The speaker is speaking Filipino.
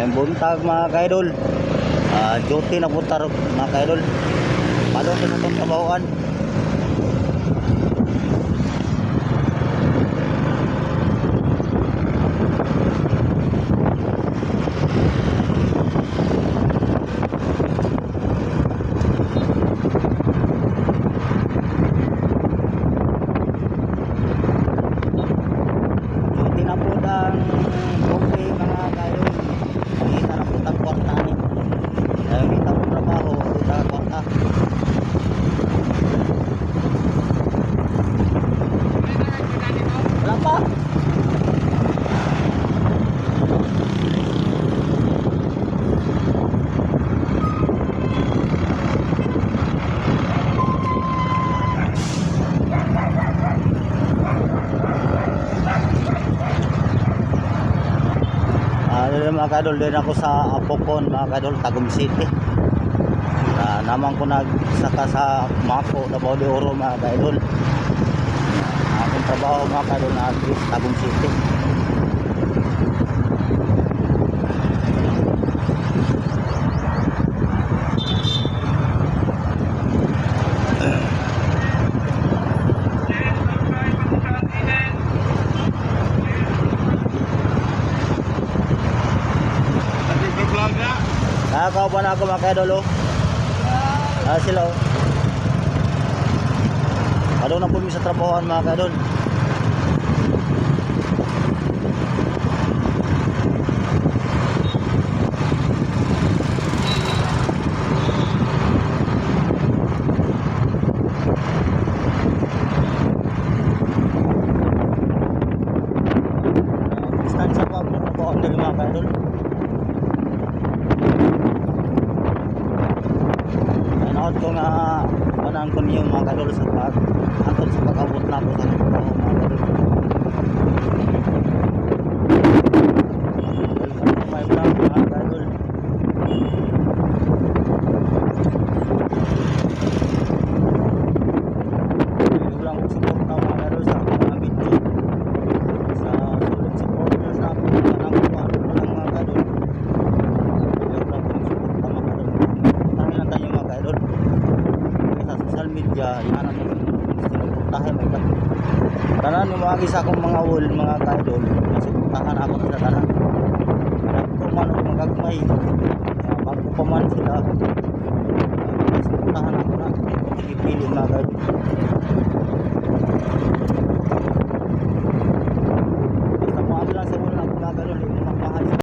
May buntag mga kaidol. Duty na punta mga kaidol. Palong sa itong trabahoan. Duty na po ang duty mga kaidol. Kita na po ang kwarta ni. Kita po trabaho, kita kwarta. Wala pa. Mga kadol, din ako sa Apocon mga kadol, Tagum City. Naman ko nagsaka sa Mako, Davao de Oro mga kadol. Akong trabaho mga kadol na Tagum City. Nakakaw na ako mga kaidol oh. Sila oh. Ano na po yung sa trabahoan mga kaidol. Distansya pa po trabahoan din mga kaidol. Out ko nga manang ko niyo mga kadol sa pag antod sa pag-abot na po sa trabaho mga kadol. Welcome to my vlog mga kadol. Hindi lang ko support na mga kadol sa mga video. Sa solid support na sa ako manang ko mga kadol. Hindi lang ko support na mga kadol. Tayo lang tayo mga kadol. Sa social media yan ang sinuportahan may tanan yung mga isa kong mga wall mga kaidol sinuportahan ako sa tanan kung man ang magagmay bago pa man sila sinuportahan ako na pipili mga kaidol.